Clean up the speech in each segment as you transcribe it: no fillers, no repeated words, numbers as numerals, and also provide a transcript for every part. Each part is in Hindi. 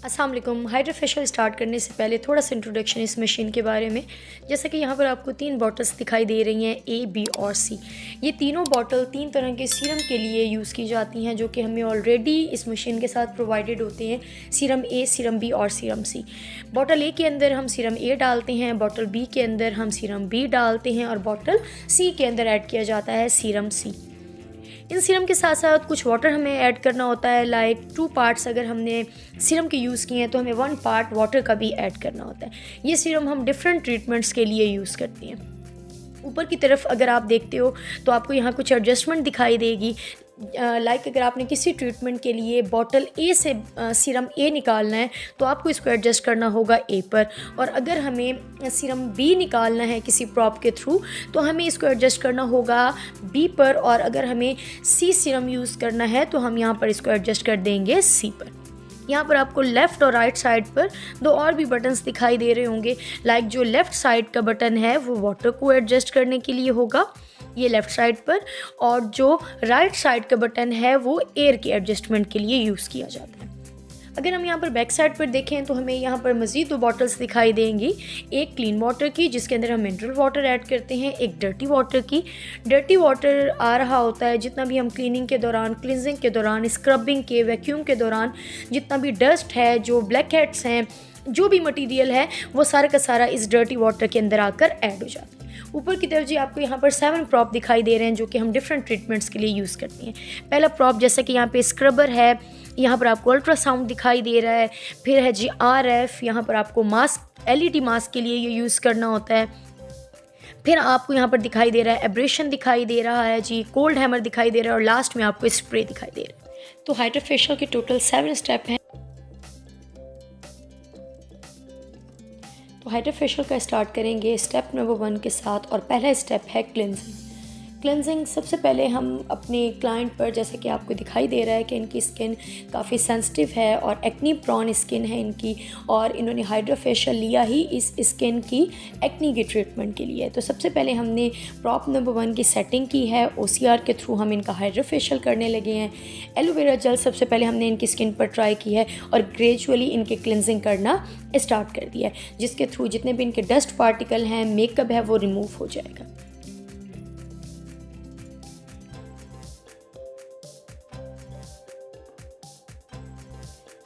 अस्सलाम वालेकुम। हाइड्रा फेशियल स्टार्ट करने से पहले थोड़ा सा इंट्रोडक्शन इस मशीन के बारे में। जैसा कि यहाँ पर आपको 3 बॉटल्स दिखाई दे रही हैं, ए, बी और सी। ये तीनों बॉटल 3 तरह के सीरम के लिए यूज़ की जाती हैं, जो कि हमें ऑलरेडी इस मशीन के साथ प्रोवाइडेड होते हैं। सीरम ए, सीरम बी और सीरम सी। बॉटल ए के अंदर हम सीरम ए डालते हैं, बॉटल बी के अंदर हम सीरम बी डालते हैं और बॉटल सी के अंदर ऐड किया जाता है सीरम सी। इन सीरम के साथ साथ कुछ वाटर हमें ऐड करना होता है, लाइक 2 पार्ट्स अगर हमने सीरम के यूज़ किए हैं तो हमें 1 पार्ट वाटर का भी ऐड करना होता है। ये सीरम हम डिफरेंट ट्रीटमेंट्स के लिए यूज़ करते हैं। ऊपर की तरफ अगर आप देखते हो तो आपको यहाँ कुछ एडजस्टमेंट दिखाई देगी। लाइक अगर आपने किसी ट्रीटमेंट के लिए बॉटल ए से सीरम ए निकालना है तो आपको इसको एडजस्ट करना होगा ए पर, और अगर हमें सीरम बी निकालना है किसी प्रॉप के थ्रू तो हमें इसको एडजस्ट करना होगा बी पर, और अगर हमें सी सीरम यूज़ करना है तो हम यहाँ पर इसको एडजस्ट कर देंगे सी पर। यहाँ पर आपको लेफ़्ट और राइट साइड पर 2 और भी बटन्स दिखाई दे रहे होंगे। लाइक जो लेफ़्ट साइड का बटन है वो वाटर को एडजस्ट करने के लिए होगा, ये लेफ़्ट साइड पर, और जो राइट साइड का बटन है वो एयर के एडजस्टमेंट के लिए यूज़ किया जाता है। अगर हम यहाँ पर बैक साइड पर देखें तो हमें यहाँ पर मज़ीद 2 बॉटल्स दिखाई देंगी। एक क्लीन वाटर की जिसके अंदर हम मिनरल वाटर ऐड करते हैं, एक डर्टी वाटर की। डर्टी वाटर आ रहा होता है जितना भी हम क्लीनिंग के दौरान, क्लिनजिंग के दौरान, स्क्रबिंग के, वैक्यूम के दौरान जितना भी डस्ट है, जो ब्लैक हेड्स हैं, जो भी मटीरियल है वो सारा का सारा इस डर्टी वाटर के अंदर आकर ऐड हो जाता है। ऊपर की तरफ जी आपको यहाँ पर 7 प्रॉप दिखाई दे रहे हैं जो कि हम डिफरेंट ट्रीटमेंट्स के लिए यूज़ करते हैं। पहला प्रॉप जैसे कि यहाँ पे स्क्रबर है, यहाँ पर आपको अल्ट्रासाउंड दिखाई दे रहा है। फिर है जी RF, यहाँ पर आपको मास्क, LED मास्क के लिए ये यूज़ करना होता है। फिर आपको यहाँ पर दिखाई दे रहा है एब्रेशन दिखाई दे रहा है जी, कोल्ड हैमर दिखाई दे रहा है, और लास्ट में आपको स्प्रे दिखाई दे रहा है। तो हाइड्रा फेशियल के टोटल 7 स्टेप हैं। तो हाइड्रा फेशियल का स्टार्ट करेंगे स्टेप नंबर 1 के साथ, और पहला स्टेप है क्लिनजिंग। क्लिनजिंग सबसे पहले हम अपने क्लाइंट पर, जैसे कि आपको दिखाई दे रहा है कि इनकी स्किन काफ़ी सेंसिटिव है और एक्नी प्रॉन स्किन है इनकी, और इन्होंने हाइड्रा फेशियल लिया ही इस स्किन की एक्नी की ट्रीटमेंट के लिए। तो सबसे पहले हमने प्रॉप नंबर 1 की सेटिंग की है, OCR के थ्रू हम इनका हाइड्रा फेशियल करने लगे हैं। एलोवेरा जेल सबसे पहले हमने इनकी स्किन पर ट्राई की है और ग्रेजुअली इनके क्लिनजिंग करना स्टार्ट कर दिया है, जिसके थ्रू जितने भी इनके डस्ट पार्टिकल हैं, मेकअप है, वो रिमूव हो जाएगा।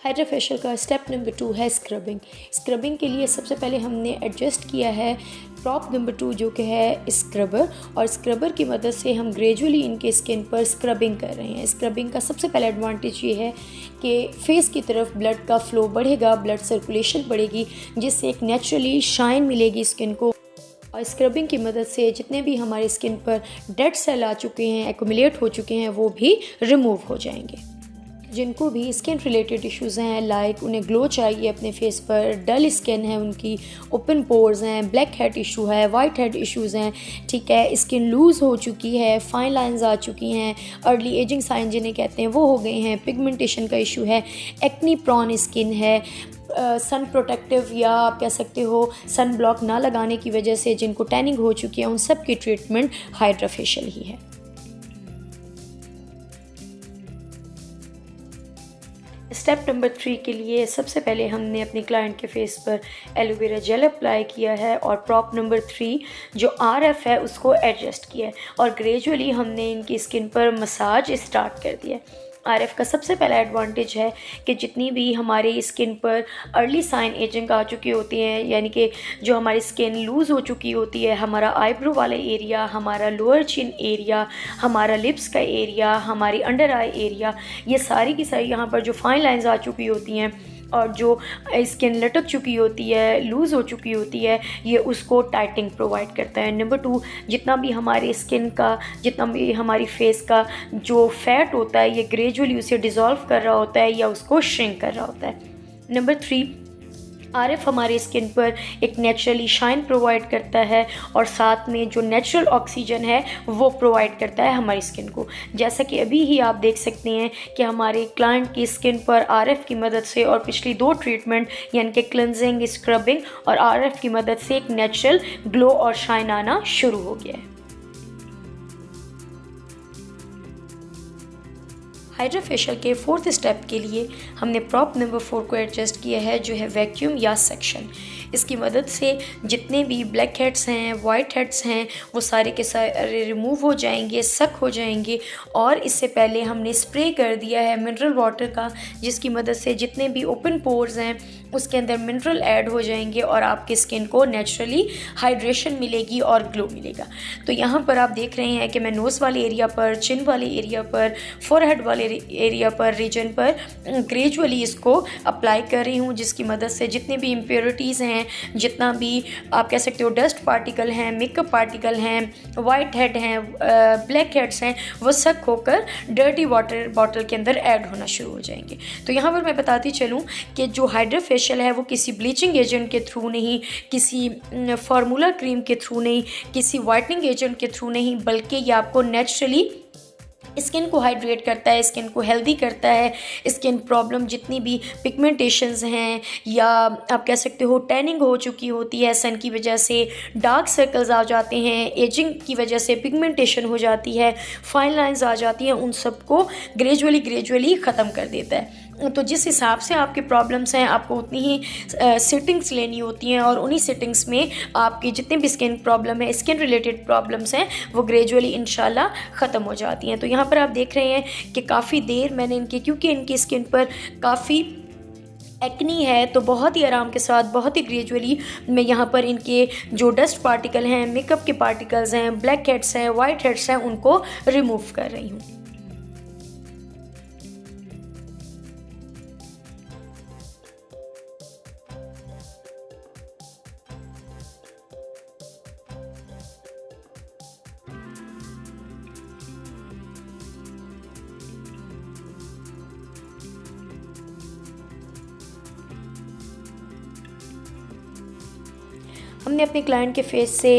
हाइड्रा फेशियल का स्टेप नंबर 2 है स्क्रबिंग। स्क्रबिंग के लिए सबसे पहले हमने एडजस्ट किया है प्रॉप नंबर 2 जो कि है स्क्रबर, और स्क्रबर की मदद से हम ग्रेजुअली इनके स्किन पर स्क्रबिंग कर रहे हैं। स्क्रबिंग का सबसे पहला एडवांटेज ये है कि फेस की तरफ ब्लड का फ्लो बढ़ेगा, ब्लड सर्कुलेशन बढ़ेगी, जिससे एक नेचुरली शाइन मिलेगी स्किन को। और स्क्रबिंग की मदद से जितने भी हमारी स्किन पर डेड सेल आ चुके हैं, एक्यूमुलेट हो चुके हैं, वो भी रिमूव हो जाएंगे। जिनको भी स्किन रिलेटेड इश्यूज़ हैं, लाइक उन्हें ग्लो चाहिए अपने फेस पर, डल स्किन है उनकी, ओपन पोर्स हैं, ब्लैक हेड इशू है, वाइट हेड इश्यूज़ हैं, ठीक है, स्किन लूज़ हो चुकी है, फाइन लाइंस आ चुकी हैं, अर्ली एजिंग साइन जिन्हें कहते हैं वो हो गए हैं, पिगमेंटेशन का इशू है, एक्नी प्रॉन स्किन है, सन प्रोटेक्टिव या आप कह सकते हो सन ब्लॉक ना लगाने की वजह से जिनको टैनिंग हो चुकी है, उन सब की ट्रीटमेंट हाइड्रा फेशियल ही है। स्टेप नंबर 3 के लिए सबसे पहले हमने अपने क्लाइंट के फेस पर एलोवेरा जेल अप्लाई किया है और प्रॉप नंबर 3 जो RF है उसको एडजस्ट किया है, और ग्रेजुअली हमने इनकी स्किन पर मसाज स्टार्ट कर दिया है। RF का सबसे पहला एडवांटेज है कि जितनी भी हमारी स्किन पर अर्ली साइन एजिंग आ चुकी होती हैं, यानी कि जो हमारी स्किन लूज़ हो चुकी होती है, हमारा आईब्रो वाला एरिया, हमारा लोअर चिन एरिया, हमारा लिप्स का एरिया, हमारी अंडर आई एरिया, ये सारी की सारी यहाँ पर जो फाइन लाइंस आ चुकी होती हैं और जो स्किन लटक चुकी होती है, लूज़ हो चुकी होती है, ये उसको टाइटिंग प्रोवाइड करता है। नंबर 2, जितना भी हमारी स्किन का, जितना भी हमारी फेस का जो फैट होता है, ये ग्रेजुअली उसे डिज़ोल्व कर रहा होता है या उसको श्रिंक कर रहा होता है। नंबर 3, RF हमारी स्किन पर एक नेचुरली शाइन प्रोवाइड करता है, और साथ में जो नेचुरल ऑक्सीजन है वो प्रोवाइड करता है हमारी स्किन को। जैसा कि अभी ही आप देख सकते हैं कि हमारे क्लाइंट की स्किन पर RF की मदद से और पिछली 2 ट्रीटमेंट यानी कि क्लिनजिंग, स्क्रबिंग और RF की मदद से एक नेचुरल ग्लो और शाइन आना शुरू हो गया है। हाइड्रा फेशियल के 4th स्टेप के लिए हमने प्रॉप नंबर 4 को एडजस्ट किया है, जो है वैक्यूम या सक्शन। इसकी मदद से जितने भी ब्लैक हेड्स हैं, वाइट हेड्स हैं, वो सारे के सारे रिमूव हो जाएंगे, सक हो जाएंगे। और इससे पहले हमने स्प्रे कर दिया है मिनरल वाटर का, जिसकी मदद से जितने भी ओपन पोर्स हैं उसके अंदर मिनरल ऐड हो जाएंगे और आपकी स्किन को नेचुरली हाइड्रेशन मिलेगी और ग्लो मिलेगा। तो यहाँ पर आप देख रहे हैं कि मैं नोज़ वाले एरिया पर, चिन वाले एरिया पर, फोरहेड वाले एरिया पर, रीजन पर ग्रेजुअली इसको अप्लाई कर रही हूँ, जिसकी मदद से जितने भी इम्प्योरिटीज़ हैं, जितना भी आप कह सकते हो डस्ट पार्टिकल हैं, मेकअप पार्टिकल हैं, वाइट हेड हैं, ब्लैक हेड्स हैं, वो सक होकर डर्टी वाटर बॉटल के अंदर ऐड होना शुरू हो जाएंगे। तो यहाँ पर मैं बताती चलूँ कि जो हाइड्रा फेशियल है वो किसी ब्लीचिंग एजेंट के थ्रू नहीं, किसी फार्मूला क्रीम के थ्रू नहीं, किसी वाइटनिंग एजेंट के थ्रू नहीं, बल्कि ये आपको नेचुरली स्किन को हाइड्रेट करता है, स्किन को हेल्दी करता है। स्किन प्रॉब्लम जितनी भी पिगमेंटेशंस हैं, या आप कह सकते हो टैनिंग हो चुकी होती है सन की वजह से, डार्क सर्कल्स आ जाते हैं, एजिंग की वजह से पिगमेंटेशन हो जाती है, फाइन लाइंस आ जाती हैं, उन सबको ग्रेजुअली ख़त्म कर देता है। तो जिस हिसाब से आपके प्रॉब्लम्स हैं, आपको उतनी ही सेटिंग्स लेनी होती हैं, और उन्हीं सेटिंग्स में आपकी जितनी भी स्किन प्रॉब्लम है, स्किन रिलेटेड प्रॉब्लम्स हैं, वो ग्रेजुअली इंशाल्लाह ख़त्म हो जाती हैं। तो यहाँ पर आप देख रहे हैं कि काफ़ी देर मैंने क्योंकि इनकी स्किन पर काफ़ी एक्नी है, तो बहुत ही आराम के साथ, बहुत ही ग्रेजुअली मैं यहाँ पर इनके जो डस्ट पार्टिकल हैं, मेकअप के पार्टिकल्स हैं, ब्लैक हेड्स हैं, वाइट हेड्स हैं, उनको रिमूव कर रही हूँ। हमने अपने क्लाइंट के फेस से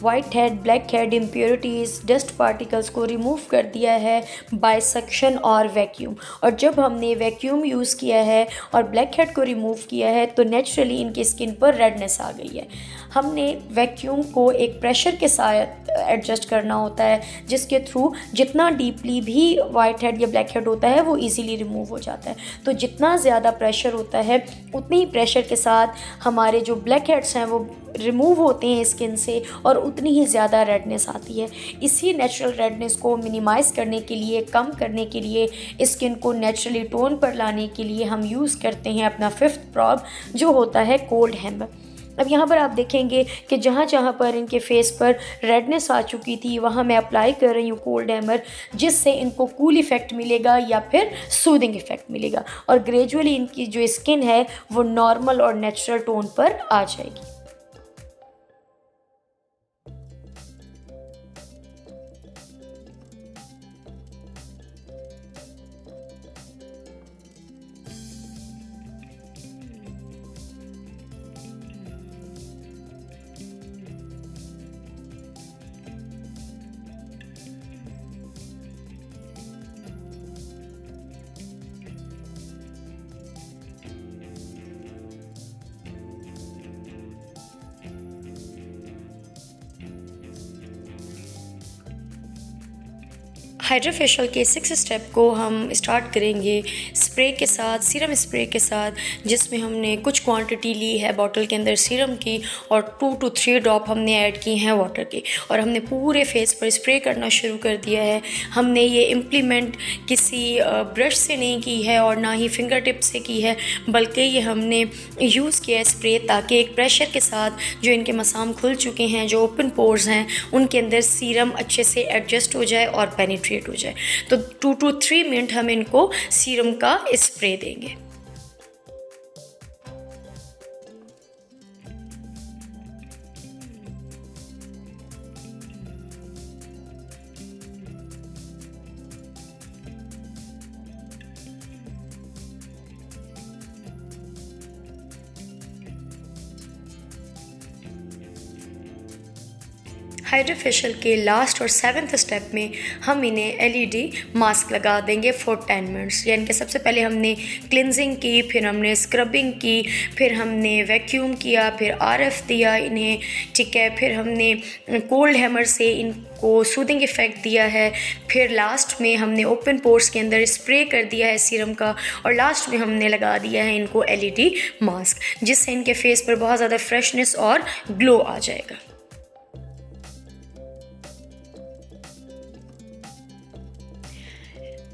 white head, black head, impurities, dust particles को रिमूव कर दिया है बाय सक्शन और वैक्यूम। और जब हमने वैक्यूम यूज़ किया है और ब्लैक हेड को रिमूव किया है, तो नेचुरली इनकी स्किन पर रेडनेस आ गई है। हमने वैक्यूम को एक प्रेशर के साथ एडजस्ट करना होता है, जिसके थ्रू जितना डीपली भी वाइट हेड या ब्लैक हेड होता है वो इजीली रिमूव हो जाता है। तो जितना ज़्यादा प्रेशर होता है, उतनी ही प्रेशर के साथ हमारे जो ब्लैक हेड्स हैं वो रिमूव होते हैं स्किन से, और उतनी ही ज़्यादा रेडनेस आती है। इसी नेचुरल रेडनेस को मिनिमाइज़ करने के लिए, कम करने के लिए, स्किन को नेचुरली टोन पर लाने के लिए हम यूज़ करते हैं अपना 5th प्रॉब, जो होता है कोल्ड हैमर। अब यहाँ पर आप देखेंगे कि जहाँ जहाँ पर इनके फेस पर रेडनेस आ चुकी थी, वहाँ मैं अप्लाई कर रही हूँ कोल्ड हैमर, जिससे इनको कूल इफ़ेक्ट मिलेगा या फिर सूदिंग इफ़ेक्ट मिलेगा, और ग्रेजुअली इनकी जो स्किन है वो नॉर्मल और नेचुरल टोन पर आ जाएगी। हाइड्रा फेशियल के 6 स्टेप को हम स्टार्ट करेंगे स्प्रे के साथ, सीरम स्प्रे के साथ, जिसमें हमने कुछ क्वांटिटी ली है बॉटल के अंदर सीरम की, और 2 to 3 ड्रॉप हमने ऐड किए हैं वाटर के, और हमने पूरे फेस पर स्प्रे करना शुरू कर दिया है। हमने ये इम्प्लीमेंट किसी ब्रश से नहीं की है और ना ही फिंगर टिप से की है, बल्कि ये हमने यूज़ किया है स्प्रे, ताकि एक प्रेशर के साथ जो इनके मसाम खुल चुके हैं, जो ओपन पोर्स हैं, उनके अंदर सीरम अच्छे से एडजस्ट हो जाए और पेनिट्रेट हो जाए। तो 2 to 3 मिनट हम इनको सीरम का स्प्रे देंगे। हाइड्रा फेशियल के लास्ट और 7th स्टेप में हम इन्हें एलईडी मास्क लगा देंगे फॉर 10 मिनट्स। यानी कि सबसे पहले हमने क्लिनजिंग की, फिर हमने स्क्रबिंग की, फिर हमने वैक्यूम किया, फिर आरएफ दिया इन्हें, ठीक है। फिर हमने कोल्ड हैमर से इनको सूदिंग इफ़ेक्ट दिया है। फिर लास्ट में हमने ओपन पोर्स के अंदर स्प्रे कर दिया है सीरम का, और लास्ट में हमने लगा दिया है इनको एलईडी मास्क, जिससे इनके फेस पर बहुत ज़्यादा फ्रेशनेस और ग्लो आ जाएगा।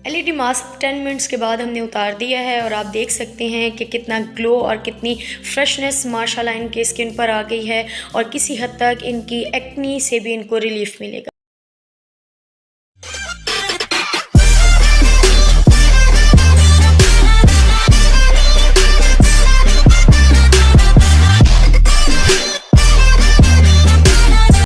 एलईडी मास्क 10 मिनट्स के बाद हमने उतार दिया है, और आप देख सकते हैं कि कितना ग्लो और कितनी फ्रेशनेस माशाल्लाह इनके स्किन पर आ गई है, और किसी हद तक इनकी एक्नी से भी इनको रिलीफ मिलेगा।